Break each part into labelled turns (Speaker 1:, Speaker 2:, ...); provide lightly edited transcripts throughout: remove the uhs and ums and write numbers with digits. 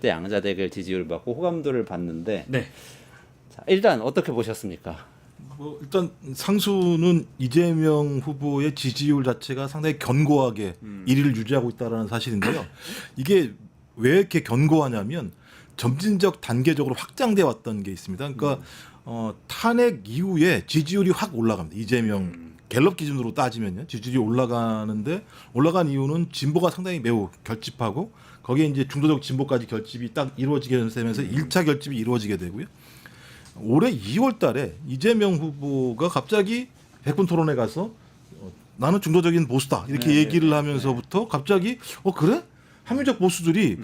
Speaker 1: 20대 양자 대결 지지율 받고 호감도를 봤는데
Speaker 2: 네.
Speaker 1: 자, 일단 어떻게 보셨습니까?
Speaker 3: 뭐 일단 상수는 이재명 후보의 지지율 자체가 상당히 견고하게 1위를 유지하고 있다는 사실인데요. 이게 왜 이렇게 견고하냐면 점진적 단계적으로 확장돼 왔던 게 있습니다. 그러니까 탄핵 이후에 지지율이 확 올라갑니다. 이재명 갤럽 기준으로 따지면요, 지지율이 올라가는데 올라간 이유는 진보가 상당히 매우 결집하고 거기에 이제 중도적 진보까지 결집이 딱 이루어지게 되면서 1차 결집이 이루어지게 되고요. 올해 2월 달에 이재명 후보가 갑자기 백분 토론에 가서 나는 중도적인 보수다 이렇게 얘기를 하면서부터 갑자기 그래? 합리적 보수들이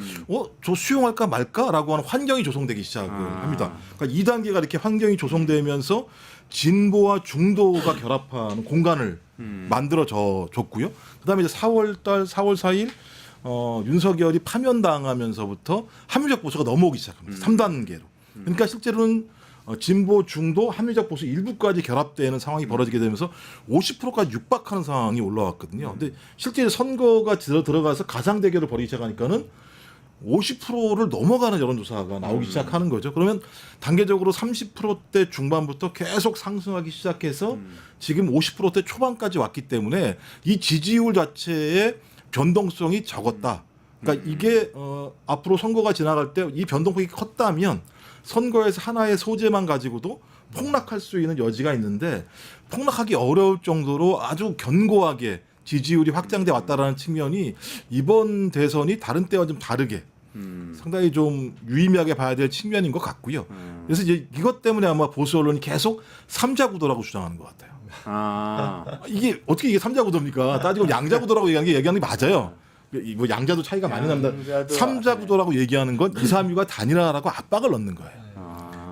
Speaker 3: 저 수용할까 말까라고 하는 환경이 조성되기 시작을 합니다. 그러니까 2단계가 이렇게 환경이 조성되면서 진보와 중도가 결합하는 공간을 만들어 줬고요. 그다음에 이제 4월 4일 윤석열이 파면당하면서부터 합리적 보수가 넘어오기 시작합니다. 3단계로. 그러니까 실제로는 진보, 중도, 합리적 보수 일부까지 결합되는 상황이 벌어지게 되면서 50%까지 육박하는 상황이 올라왔거든요. 근데 실제 선거가 들어가서 가상 대결을 벌이기 시작하니까는 50%를 넘어가는 여론조사가 나오기 시작하는 거죠. 그러면 단계적으로 30%대 중반부터 계속 상승하기 시작해서 지금 50%대 초반까지 왔기 때문에 이 지지율 자체의 변동성이 적었다. 그러니까 이게 앞으로 선거가 지나갈 때 이 변동폭이 컸다면 선거에서 하나의 소재만 가지고도 폭락할 수 있는 여지가 있는데 폭락하기 어려울 정도로 아주 견고하게 지지율이 확장돼 왔다라는 측면이 이번 대선이 다른 때와 좀 다르게 상당히 좀 유의미하게 봐야 될 측면인 것 같고요. 그래서 이제 이것 때문에 아마 보수 언론이 계속 삼자구도라고 주장하는 것 같아요. 이게 어떻게 이게 삼자구도입니까? 따지고 양자구도라고 얘기하는 게 맞아요. 뭐 양자도 차이가 많이 납니다. 삼자구도라고 얘기하는 건 2, 3위가 단일화라고 압박을 넣는 거예요.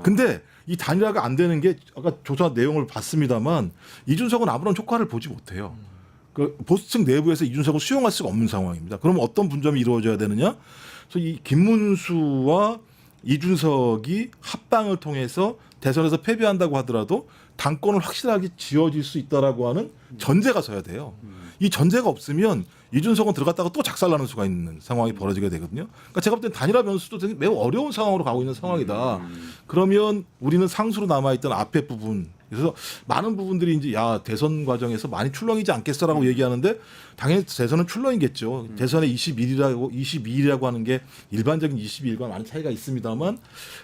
Speaker 3: 근데 이 단일화가 안 되는 게 아까 조사 내용을 봤습니다만 이준석은 아무런 효과를 보지 못해요. 그 보수층 내부에서 이준석을 수용할 수가 없는 상황입니다. 그러면 어떤 분점이 이루어져야 되느냐? 그래서 이 김문수와 이준석이 합방을 통해서 대선에서 패배한다고 하더라도 당권을 확실하게 지어질 수 있다라고 하는 전제가 서야 돼요. 이 전제가 없으면 이준석은 들어갔다가 또 작살나는 수가 있는 상황이 벌어지게 되거든요. 그러니까 제가 볼 땐 단일화 변수도 되게 매우 어려운 상황으로 가고 있는 상황이다. 그러면 우리는 상수로 남아있던 앞에 부분, 그래서 많은 부분들이 이제 대선 과정에서 많이 출렁이지 않겠어라고 얘기하는데 당연히 대선은 출렁이겠죠. 대선의 22일이라고 하는 게 일반적인 22일과 많은 차이가 있습니다만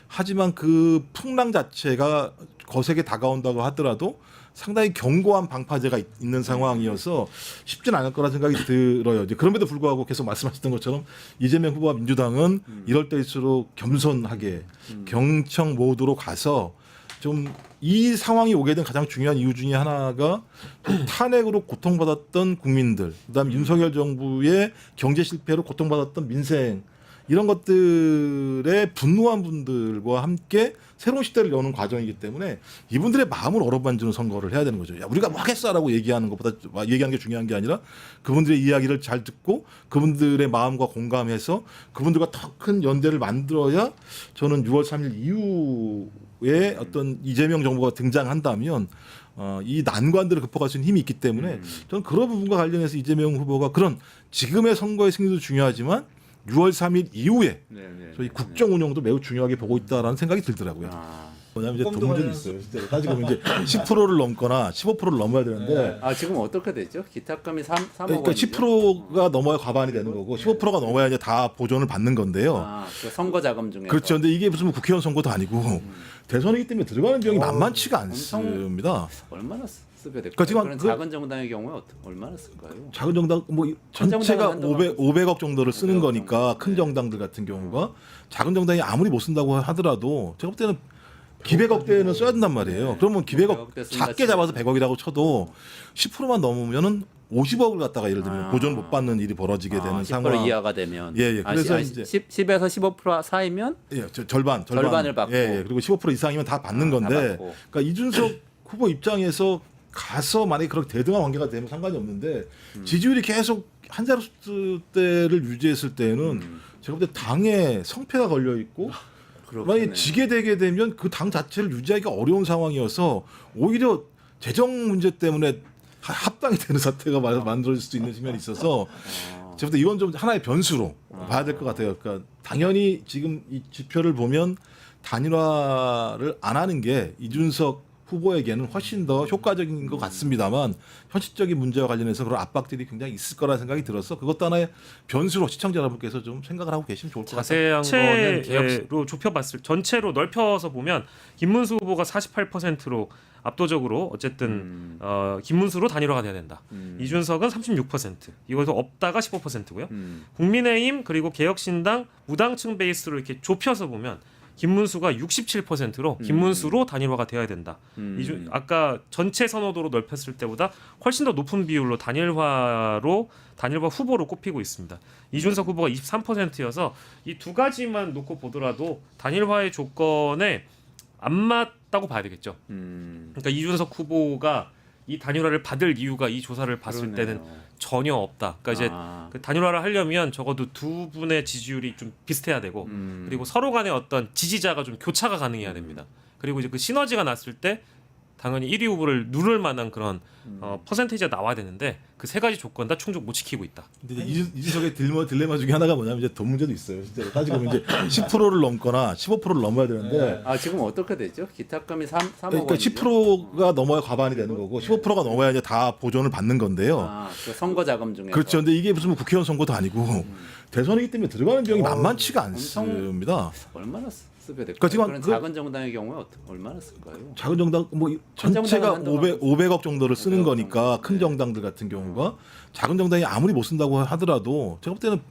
Speaker 3: 하지만 그 풍랑 자체가 거세게 다가온다고 하더라도 상당히 견고한 방파제가 있는 상황이어서 쉽지는 않을 거라 생각이 들어요. 이제 그럼에도 불구하고 계속 말씀하셨던 것처럼 이재명 후보와 민주당은 이럴 때일수록 겸손하게 경청 모드로 가서 좀 이 상황이 오게 된 가장 중요한 이유 중에 하나가 탄핵으로 고통받았던 국민들, 그다음에 윤석열 정부의 경제 실패로 고통받았던 민생 이런 것들에 분노한 분들과 함께 새로운 시대를 여는 과정이기 때문에 이분들의 마음을 어루만지는 선거를 해야 되는 거죠. 야, 우리가 뭐 하겠어라고 얘기하는 것보다 얘기하는 게 중요한 게 아니라 그분들의 이야기를 잘 듣고 그분들의 마음과 공감해서 그분들과 더 큰 연대를 만들어야 저는 6월 3일 이후에 어떤 이재명 정부가 등장한다면 이 난관들을 극복할 수 있는 힘이 있기 때문에 저는 그런 부분과 관련해서 이재명 후보가 그런 지금의 선거의 승리도 중요하지만 6월 3일 이후에 저희 국정 운영도 매우 중요하게 보고 있다라는 생각이 들더라고요. 왜냐하면 이제 돈 문제도 있어요. 따지고 보면 이제 10%를 넘거나 15%를 넘어야 되는데
Speaker 1: 지금 어떻게 되죠? 기탁금이 3억
Speaker 3: 그러니까 10%가 넘어야 과반이 되는 거고 15%가 넘어야 이제 다 보존을 받는 건데요.
Speaker 1: 그 선거 자금 중에서.
Speaker 3: 그렇죠. 근데 이게 무슨 국회의원 선거도 아니고 대선이기 때문에 들어가는 비용이 만만치가 않습니다.
Speaker 1: 얼마나 쓰게 될까요?
Speaker 3: 그러니까 지금
Speaker 1: 그런 작은 정당의 경우에 얼마나 쓸까요?
Speaker 3: 작은 정당 뭐 전체가 500억 정도를 쓰는 거니까 큰 정당들 같은 경우가 작은 정당이 아무리 못 쓴다고 하더라도 제가 볼 때는 기백억대는 써야 된단 말이에요. 그러면 기백억 작게 잡아서 100억이라고 쳐도 10%만 넘으면은 50억을 갖다가 예를 들면 보존 못 받는 일이 벌어지게 되는
Speaker 1: 10%
Speaker 3: 상황.
Speaker 1: 이하가 되면.
Speaker 3: 그래서 이제
Speaker 1: 10에서 15% 사이면 절반을 받고.
Speaker 3: 그리고 15% 이상이면 다 받는 건데. 그러니까 이준석 후보 입장에서 가서 만약에 그렇게 대등한 관계가 되면 상관이 없는데 지지율이 계속 한 자릿수대를 유지했을 때는 제가 볼 때 당에 성패가 걸려 있고 만약에 지게 되게 되면 그 당 자체를 유지하기가 어려운 상황이어서 오히려 재정 문제 때문에 합당이 되는 사태가 만들어질 수도 있는 측면이 있어서 저부터 이건 좀 하나의 변수로 봐야 될 것 같아요. 그러니까 당연히 지금 이 지표를 보면 단일화를 안 하는 게 이준석 후보에게는 훨씬 더 효과적인 것 같습니다만 현실적인 문제와 관련해서 그런 압박들이 굉장히 있을 거라는 생각이 들어서 그것도 하나의 변수로 시청자 여러분께서 좀 생각을 하고 계시면 좋을 것 같아요.
Speaker 2: 자세한 거는 전체로 넓혀서 보면 김문수 후보가 48%로 압도적으로 어쨌든 김문수로 단일화가 돼야 된다. 이준석은 36%. 이거에서 없다가 15%고요. 국민의힘 그리고 개혁신당 무당층 베이스로 이렇게 좁혀서 보면 김문수가 67%로 김문수로 단일화가 되어야 된다. 아까 전체 선호도로 넓혔을 때보다 훨씬 더 높은 비율로 단일화 후보로 꼽히고 있습니다. 이준석 후보가 23%여서 이 두 가지만 놓고 보더라도 단일화의 조건에 안 맞다고 봐야 되겠죠. 그러니까 이준석 후보가 이 단일화를 받을 이유가 이 조사를 봤을 때는 전혀 없다. 그러니까 이제 그 단일화를 하려면 적어도 두 분의 지지율이 좀 비슷해야 되고 그리고 서로 간의 어떤 지지자가 좀 교차가 가능해야 됩니다. 그리고 이제 그 시너지가 났을 때 당연히 1위 후보를 누를 만한 그런 퍼센테이지가 나와야 되는데 그 세 가지 조건 다 충족 못 지키고 있다.
Speaker 3: 근데 이준석의 딜레마 중에 하나가 뭐냐면 이제 돈 문제도 있어요. 진짜 따지고 보면 이제 10%를 넘거나 15%를 넘어야 되는데
Speaker 1: 지금 어떻게 되죠? 기탁금이 3억
Speaker 3: 그러니까
Speaker 1: 원이죠?
Speaker 3: 10%가 넘어야 과반이 되는 거고 15%가 넘어야 이제 다 보존을 받는 건데요.
Speaker 1: 그 선거 자금 중에
Speaker 3: 그렇죠. 근데 이게 무슨 뭐 국회의원 선거도 아니고 대선이기 때문에 들어가는 비용이 만만치가 않습니다.
Speaker 1: 얼마나 쓰게 될까요?
Speaker 3: 그러니까 지금
Speaker 1: 그런 작은 정당의 경우에 얼마나 쓸까요?
Speaker 3: 작은 정당 뭐 전체가 500억 정도를 쓰는 거니까 큰 정당들 같은 경우가 작은 정당이 아무리 못 쓴다고 하더라도 제가 볼 때는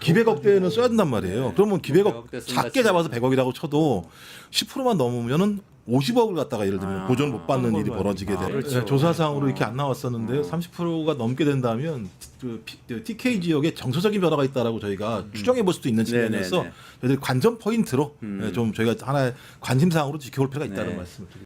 Speaker 3: 기백억대는 써야 된단 말이에요. 그러면 기백억 작게 잡아서 100억이라고 쳐도 10%만 넘으면은 50억을 갖다가 예를 들면 보존 못 받는 일이 벌어지게 돼요.
Speaker 1: 그렇죠.
Speaker 3: 조사상으로 이렇게 안 나왔었는데 30%가 넘게 된다면 그 TK 지역에 정서적인 변화가 있다라고 저희가 추정해 볼 수도 있는 측면에서 저희들 관전 포인트로 좀 저희가 하나의 관심사항으로 지켜볼 필요가 있다는 말씀을 드립니다.